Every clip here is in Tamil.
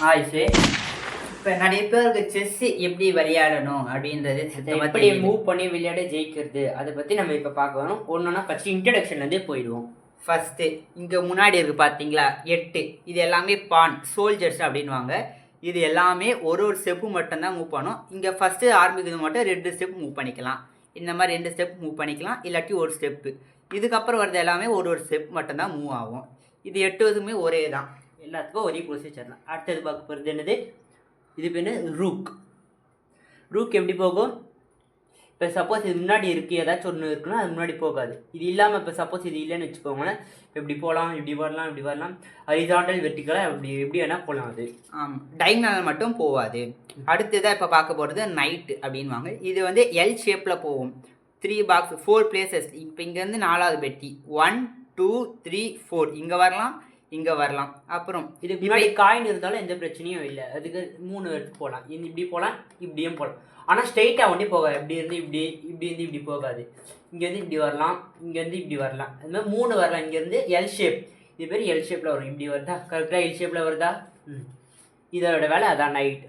ஆயிஷே, இப்போ நிறைய பேருக்கு செஸ் எப்படி விளையாடணும் அப்படின்றது எப்படி மூவ் பண்ணி விளையாட ஜெயிக்கிறது அதை பற்றி நம்ம இப்போ பார்க்கணும். ஒன்றுனா ஃபஸ்ட்டு இன்ட்ரடக்ஷன்லேருந்தே போயிடுவோம். ஃபஸ்ட்டு இங்கே முன்னாடி இருக்குது பார்த்தீங்களா 8, இது எல்லாமே பான் சோல்ஜர்ஸ் அப்படின்வாங்க. இது எல்லாமே ஒரு ஸ்டெப்பு மட்டும்தான் மூவ் பண்ணும். இங்கே ஃபஸ்ட்டு ஆரம்பிக்கிறது மட்டும் 2 ஸ்டெப் மூவ் பண்ணிக்கலாம். இந்த மாதிரி 2 ஸ்டெப் மூவ் பண்ணிக்கலாம், இல்லாட்டி ஒரு ஸ்டெப்பு. இதுக்கப்புறம் வரது எல்லாமே ஒரு ஸ்டெப் மட்டும்தான் மூவ் ஆகும். இது 8 ஒரே தான், எல்லாத்துக்கும் ஒரே ப்ரொசீஜர் தான். அடுத்தது பார்க்க போகிறது என்னது, இது பேர் ரூக். ரூக் எப்படி போகும், இப்போ சப்போஸ் இது முன்னாடி இருக்குது ஏதாச்சும் ஒன்று இருக்குன்னா அது முன்னாடி போகாது. இது இல்லாமல் இப்போ சப்போஸ் இது இல்லைன்னு வச்சுக்கோங்களேன், இப்படி போகலாம், இப்படி வரலாம், இப்படி வரலாம், ஹரிசாண்டல் வெர்டிகலாக எப்படி எப்படி வேணால் போகலாம். அது டைகனல் மட்டும் போகாது. அடுத்ததாக இப்போ பார்க்க போகிறது நைட்டு அப்படின்வாங்க. இது வந்து எல் ஷேப்பில் போகும். 3 பாக்ஸ் 4 பிளேசஸ். இப்போ இங்கேருந்து 4வது பெட்டி 1 2 3 4 இங்கே வரலாம், இங்கே வரலாம். அப்புறம் இது முன்னாடி காயின் இருந்தாலும் எந்த பிரச்சனையும் இல்லை. அதுக்கு 3 எடுத்து போகலாம். இப்படி போகலாம், இப்படியும் போகலாம். ஆனால் ஸ்ட்ரெயிட்டாக ஒன்றே போகாது. இப்படி இருந்து இப்படி, இப்படி இருந்து இப்படி போகாது. இங்கேருந்து இப்படி வரலாம், இங்கேருந்து இப்படி வரலாம். அது மாதிரி 3 வரலாம். இங்கேருந்து எல் ஷேப், இது பேர் எல் ஷேப்பில் வரும். இப்படி வருதா, கரெக்டாக எல் ஷேப்பில் வருதா. இதோட வேலை அதான் நைட்.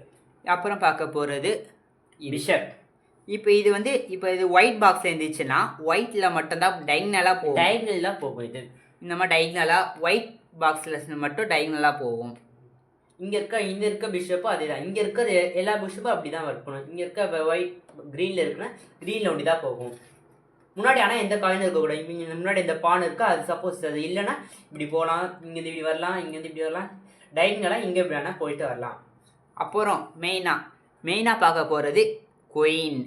அப்புறம் பார்க்க போகிறது பிஷப். இப்போ இது வந்து இப்போ இது ஒயிட் பாக்ஸில் இருந்துச்சுன்னா ஒயிட்டில் மட்டும்தான் டைகனலாக போகும். டைகனலாக போகும். இது இந்த மாதிரி டைகனலாக ஒயிட் பாக்ஸில் மட்டும் டைகனலாக போகும். இங்கே இருக்க பிஷப்பு அதே தான். இங்கே இருக்கிற எல்லா பிஷப்பும் அப்படி தான் ஒர்க் பண்ணும். இங்கே இருக்க ஒயிட் க்ரீனில் இருக்குன்னா க்ரீனில் ஒண்டி தான் போகும் முன்னாடி. ஆனால் எந்த காயினும் இருக்கக்கூடாது. இங்கே முன்னாடி இந்த பான் இருக்கா, அது சப்போஸ் அது இல்லைன்னா இப்படி போகலாம், இங்கேருந்து இப்படி வரலாம், இங்கேருந்து இப்படி வரலாம். டைகனலாக இங்கே இப்படி வேணால் போயிட்டு வரலாம். அப்புறம் மெயினாக பார்க்க போகிறது குயின்.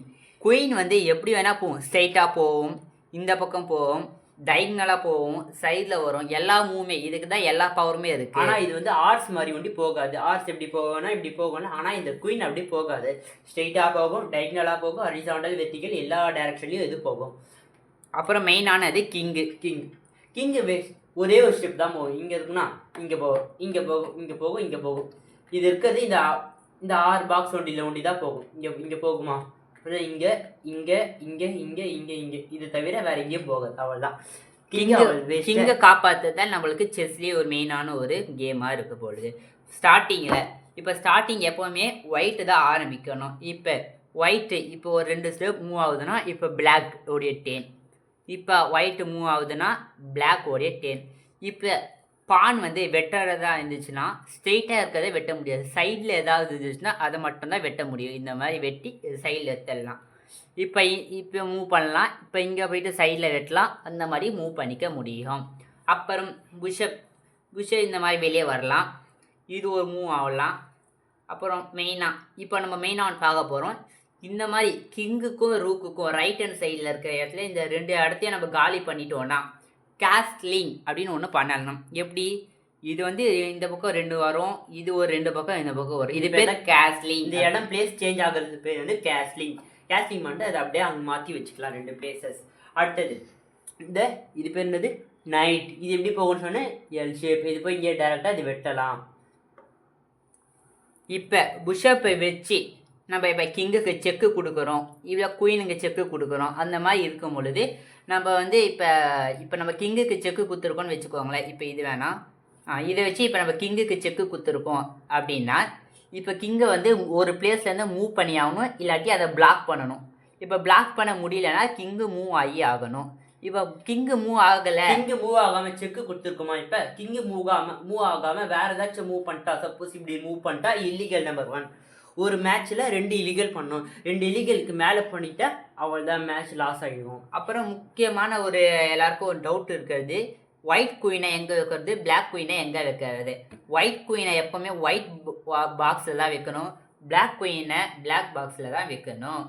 குயின் வந்து எப்படி வேணால் போகும். ஸ்ட்ரைட்டாக போகும், இந்த பக்கம் போகும், டைகனலாக போகும், சைடில் வரும். எல்லா மூவுமே இதுக்கு தான் எல்லா பவருமே இருக்குது. ஆனால் இது வந்து ஆர்ட்ஸ் மாதிரி ஒண்டி போகாது. ஆர்ட்ஸ் எப்படி போகணும்னா இப்படி போகணும். ஆனால் இந்த குயின் அப்படி போகாது. ஸ்ட்ரெயிட்டாக போகும், டைகனலாக போகும், ஹரிசாண்டல் வெர்டிகல் எல்லா டைரக்ஷன்லையும் இது போகும். அப்புறம் மெயினானது கிங்கு ஒரே ஒரு ஸ்டெப் தான் போகும். இங்கே இருக்குன்னா இங்கே போகும், இங்கே போகும், இங்கே போகும், இங்கே போகும். இது இருக்கிறது இந்த 6 பாக்ஸ் ஒண்டி தான் போகும். இங்கே போகுமா, இங்கே இங்கே இங்கே இங்கே இங்கே இங்கே இது தவிர வேற எங்கேயும் போகாது. அவள் தான் கிங்கை காப்பாற்றுதான் நம்மளுக்கு செஸ்லேயே ஒரு மெயினான ஒரு கேமாக இருக்க போகுது. ஸ்டார்டிங் எப்போவுமே ஒயிட்டு தான் ஆரம்பிக்கணும். இப்போ ஒயிட்டு இப்போ ஒரு 2 ஸ்டெப் மூவ் ஆகுதுன்னா இப்போ பிளாக் உடைய 10. இப்போ ஒயிட்டு மூவ் ஆகுதுன்னா பிளாக் உடைய 10. இப்போ பான் வந்து வெட்டுறதா இருந்துச்சுன்னா ஸ்ட்ரெயிட்டாக இருக்கிறத வெட்ட முடியாது. சைடில் ஏதாவது இருந்துச்சுன்னா அதை மட்டும்தான் வெட்ட முடியும். இந்த மாதிரி வெட்டி சைடில் எடுத்துடலாம். இப்போ மூவ் பண்ணலாம். இப்போ இங்கே போயிட்டு சைடில் வெட்டலாம். அந்த மாதிரி மூவ் பண்ணிக்க முடியும். அப்புறம் புஷப் இந்த மாதிரி வெளியே வரலாம். இது ஒரு மூவ் ஆகலாம். அப்புறம் இப்போ நம்ம மெயினாக பார்க்க போகிறோம். இந்த மாதிரி கிங்குக்கும் ரூக்குக்கும் ரைட் ஹேண்ட் சைடில் இருக்கிற இடத்துல இந்த 2 இடத்தையும் நம்ம காலி பண்ணிட்டோன்னா கேஸ்லிங் அப்படின்னு ஒன்று பண்ணலாம். எப்படி, இது வந்து இந்த பக்கம் 2 வரும், இது ஒரு 2 பக்கம் இந்த பக்கம் வரும். இது பேர் கேஸ்லிங். இந்த இடம் பிளேஸ் சேஞ்ச் ஆகிறது பேர் வந்து கேஸ்லிங். கேஸ்லிங் பண்ணிட்டு அதை அப்படியே அங்கே மாற்றி வச்சுக்கலாம் 2 பிளேசஸ். அடுத்தது இது பேர் என்னது, நைட். இது எப்படி போகும்னு சொன்னால் எல் ஷேப். இது போய் இங்கே டேரெக்டாக இது வெட்டலாம். இப்போ புஷப்பை வச்சு நம்ம இப்போ கிங்குக்கு செக்கு கொடுக்குறோம், இல்லை குயினுக்கு செக்கு கொடுக்குறோம். அந்த மாதிரி இருக்கும் பொழுது நம்ம வந்து இப்போ நம்ம கிங்குக்கு செக்கு கொடுத்துருக்கோன்னு வச்சுக்கோங்களேன். இப்போ இது வேணாம், இதை வச்சு இப்போ நம்ம கிங்குக்கு செக்கு கொடுத்துருக்கோம் அப்படின்னா இப்போ கிங்கை வந்து ஒரு பிளேஸ்லேருந்து மூவ் பண்ணி ஆகணும், இல்லாட்டி அதை பிளாக் பண்ணணும். இப்போ பிளாக் பண்ண முடியலன்னா கிங்கு மூவ் ஆகணும். இப்போ கிங்கு மூவ் ஆகலை, கிங்கு மூவ் ஆகாமல் செக்கு கொடுத்துருக்குமா. இப்போ கிங்கு மூவ் ஆகாமல் வேறு ஏதாச்சும் மூவ் பண்ணிட்டா, சப்போஸ் இப்படி மூவ் பண்ணிட்டா இல்லீகல். நம்பர் 1, ஒரு மேட்ச்சில் 2 இல்லீகல் பண்ணோம். 2 இல்லீகலுக்கு மேலே பண்ணிட்டா அவள் தான் மேட்ச் லாஸ் ஆகிடும். அப்புறம் முக்கியமான ஒரு எல்லாருக்கும் ஒரு டவுட் இருக்கிறது, ஒயிட் குயினை எங்கே வைக்கிறது, பிளாக் குயினை எங்கே வைக்கிறது. ஒயிட் குயினை எப்போவுமே ஒயிட் பாக்ஸில் தான் வைக்கணும், பிளாக் குயினை பிளாக் பாக்ஸில் தான் வைக்கணும்.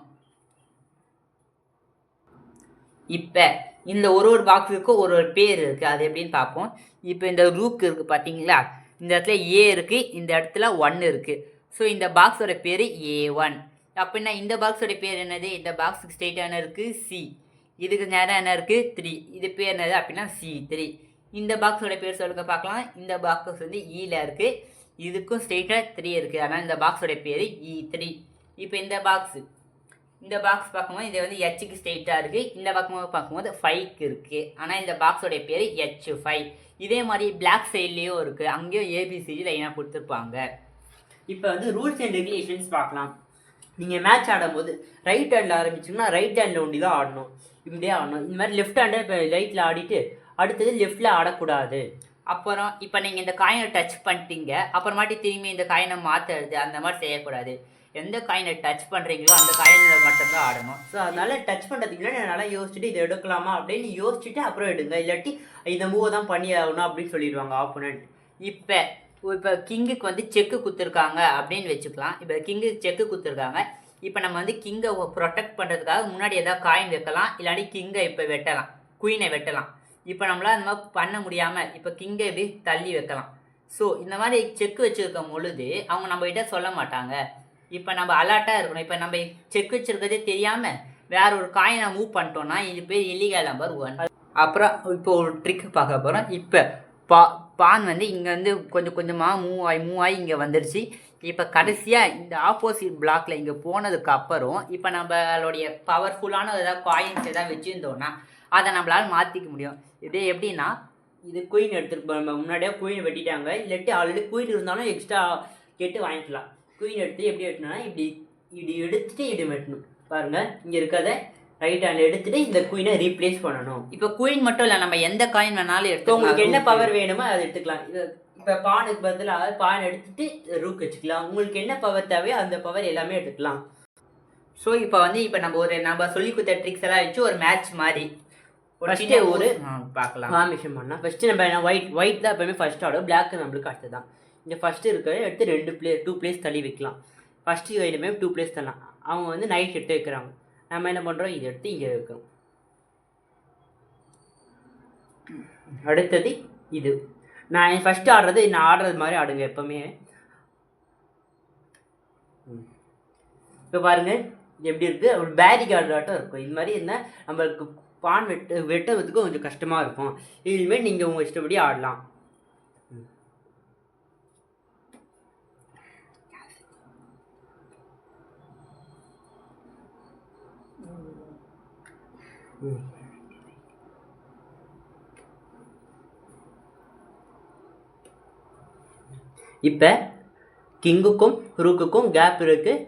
இப்போ இந்த ஒரு பாக்ஸுக்கும் ஒரு பேர் இருக்குது, அது எப்படின்னு பார்ப்போம். இப்போ இந்த ரூக் இருக்குது பார்த்தீங்களா, இந்த இடத்துல A இருக்குது, இந்த இடத்துல 1 இருக்குது. ஸோ இந்த பாக்ஸோட பேர் A1. அப்படின்னா இந்த பாக்ஸோட பேர் என்னது, இந்த பாக்ஸுக்கு ஸ்ட்ரெயிட்டாக என்ன இருக்குது C, இதுக்கு நேரம் என்ன இருக்குது 3, இது பேர் என்னது அப்படின்னா C3. இந்த பாக்ஸோட பேர் சொல்லுங்க பார்க்கலாம். இந்த பாக்ஸ் வந்து Eல இருக்குது, இதுக்கும் ஸ்ட்ரெயிட்டாக 3 இருக்குது. அதனால் இந்த பாக்ஸோட பேர் E3. இப்போ இந்த பாக்ஸ் பார்க்கும்போது இது வந்து Hக்கு ஸ்ட்ரெயிட்டாக இருக்குது, இந்த பக்கமாக பார்க்கும்போது 5க்கு இருக்குது. ஆனால் இந்த பாக்ஸோடைய பேர் H5. இதே மாதிரி பிளாக் சைட்லேயும் இருக்குது, அங்கேயும் ABCD லைனாக கொடுத்துருப்பாங்க. இப்போ வந்து ரூல்ஸ் அண்ட் ரெகுலேஷன்ஸ் பார்க்கலாம். நீங்கள் மேட்ச் ஆடும்போது ரைட் ஹேண்டில் ஆரம்பிச்சிங்கன்னா ரைட் ஹேண்டில் ஒண்டி தான் ஆடணும், இப்படியே ஆடணும். இந்த மாதிரி லெஃப்ட் ஹேண்டை இப்போ ரைட்டில் ஆடிட்டு அடுத்தது லெஃப்டில் ஆடக்கூடாது. அப்புறம் இப்போ நீங்கள் இந்த காயினை டச் பண்ணிட்டீங்க, அப்புறமாட்டி திரும்பி இந்த காயினை மாற்றுறது அந்த மாதிரி செய்யக்கூடாது. எந்த காயினை டச் பண்ணுறீங்களோ அந்த காயினில் மட்டும்தான் ஆடணும். ஸோ அதனால டச் பண்ணுறதுக்கு இல்லை, நல்லா யோசிச்சுட்டு இதை எடுக்கலாமா அப்படின்னு யோசிச்சுட்டு அப்புறம் எடுங்க. இல்லாட்டி இந்த மூவை தான் பண்ணி ஆகணும் அப்படின்னு சொல்லிடுவாங்க ஆப்போனண்ட். இப்போ கிங்குக்கு வந்து செக்கு குத்துருக்காங்க அப்படின்னு வச்சுக்கலாம். இப்போ கிங்குக்கு செக்கு குத்துருக்காங்க. இப்போ நம்ம வந்து கிங்கை ப்ரொடெக்ட் பண்ணுறதுக்காக முன்னாடி எதாவது காயின் வைக்கலாம், இல்லாட்டி கிங்கை இப்போ வெட்டலாம், குயினை வெட்டலாம். இப்போ நம்மளால் அந்த மாதிரி பண்ண முடியாமல் இப்போ கிங்கை எப்படி தள்ளி வைக்கலாம். ஸோ இந்த மாதிரி செக்கு வச்சுருக்கும் பொழுது அவங்க நம்மகிட்ட சொல்ல மாட்டாங்க. இப்போ நம்ம அலர்ட்டாக இருக்கணும். இப்போ நம்ம செக் வச்சுருக்கிறதே தெரியாமல் வேற ஒரு காயினை மூவ் பண்ணிட்டோம்னா இது பேர் இல்லீகல் நம்பர் 1. அப்புறம் இப்போ ஒரு ட்ரிக் பார்க்க போகிறோம். இப்போ பான் வந்து இங்கே வந்து கொஞ்சம் கொஞ்சமாக மூவ் ஆகி இங்கே வந்துடுச்சு. இப்போ கடைசியாக இந்த ஆப்போசிட் பிளாக்ல இங்கே போனதுக்கு அப்புறம் இப்போ நம்மளுடைய பவர்ஃபுல்லான ஏதாவது காயின்ஸ் ஏதாவது வச்சுருந்தோன்னா அதை நம்மளால் மாற்றிக்க முடியும். இது எப்படின்னா, இது குயின் எடுத்துட்டு நம்ம முன்னாடியே குயின் வெட்டிட்டாங்க, இல்லாட்டி ஆல்ரெடி குயின் இருந்தாலும் எக்ஸ்ட்ரா கேட்டு வாங்கிக்கலாம். குயின் எடுத்து எப்படி வெட்டணும்னா இப்படி இப்படி எடுத்துட்டு இப்படி வெட்டணும். பாருங்கள், இங்கே இருக்கிறத ரைட் ஹேண்ட் எடுத்துட்டு இந்த குயினை ரீப்ளேஸ் பண்ணணும். இப்போ குயின் மட்டும் இல்லை, நம்ம எந்த காயின் வேணாலும் எடுத்து உங்களுக்கு என்ன பவர் வேணுமோ அதை எடுத்துக்கலாம். இது இப்போ பானுக்கு பதிலாக பான் எடுத்துட்டு ரூக் வச்சுக்கலாம். உங்களுக்கு என்ன பவர் தேவையோ அந்த பவர் எல்லாமே எடுத்துக்கலாம். ஸோ இப்போ வந்து இப்போ நம்ம சொல்லி கொடுத்த ட்ரிக்ஸ் எல்லாம் வச்சு ஒரு மேட்ச் மாதிரி ஃபஸ்ட்டு ஒரு பார்க்கலாம். ஃபார்மேஷன் பண்ணால் ஃபஸ்ட்டு நம்ம ஒயிட் தான் எப்பவுமே ஃபஸ்ட் ஆடும், பிளாக் நம்மளுக்கு அடுத்து தான். இங்கே ஃபஸ்ட்டு இருக்கிறத எடுத்து 2 பிளேஸ் தள்ளி வைக்கலாம். ஃபஸ்ட்டு இனிமே 2 பிளேஸ் தரலாம். அவங்க வந்து நைட் எடுத்து வைக்கிறாங்க, நம்ம என்ன பண்ணுறோம், இதை எடுத்து இங்கே வைக்கிறோம். அடுத்தது இது நான் ஃபஸ்ட்டு ஆடுறது, நான் ஆடுறது மாதிரி ஆடுங்க எப்போவுமே. இப்போ பாருங்கள் இது எப்படி இருக்குது, ஒரு பேரிகார்டு ஆட்டம் இருக்கும். இது மாதிரி இருந்தால் நம்மளுக்கு பான் வெட்டுறதுக்கு கொஞ்சம் கஷ்டமாக இருக்கும். இனிமேல் நீங்கள் உங்கள் இஷ்டப்படி ஆடலாம். இப்போ கிங்குக்கும் ரூக்குக்கும் கேப் இருக்குது.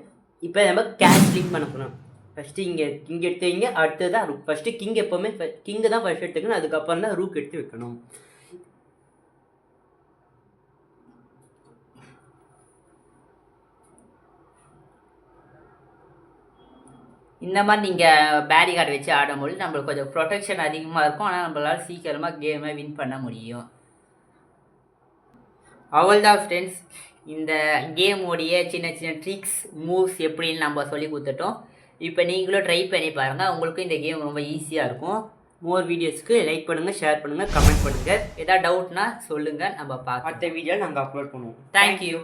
இப்போ நம்ம கேஷ் கிளிக் பண்ண போகிறோம். ஃபஸ்ட்டு இங்கே கிங் எடுத்து வைங்க, அடுத்தது தான் ரூக். ஃபஸ்ட்டு கிங் எப்போவுமே கிங்கு தான் ஃபஸ்ட் எடுத்துக்கணும், அதுக்கப்புறம் தான் ரூக் எடுத்து வைக்கணும். இந்த மாதிரி நீங்கள் பேரிகார்டு வச்சு ஆடும்போது நம்மளுக்கு கொஞ்சம் ப்ரொடெக்ஷன் அதிகமாக இருக்கும். ஆனால் நம்மளால் சீக்கிரமாக கேமை வின் பண்ண முடியும். அவ்வளோதான் ஃப்ரெண்ட்ஸ், இந்த கேமோடைய சின்ன சின்ன ட்ரிக்ஸ் மூவ்ஸ் எப்படின்னு நம்ம சொல்லி கொடுத்துட்டோம். இப்போ நீங்களும் ட்ரை பண்ணி பாருங்கள், உங்களுக்கும் இந்த கேம் ரொம்ப ஈஸியாக இருக்கும். மோர் வீடியோஸ்க்கு லைக் பண்ணுங்கள், ஷேர் பண்ணுங்கள், கமெண்ட் பண்ணுங்கள். ஏதாவது டவுட்னா சொல்லுங்கள், நம்ம பார்க்கலாம். அடுத்த வீடியோ நாங்கள் அப்லோட் பண்ணுவோம். தேங்க்யூ.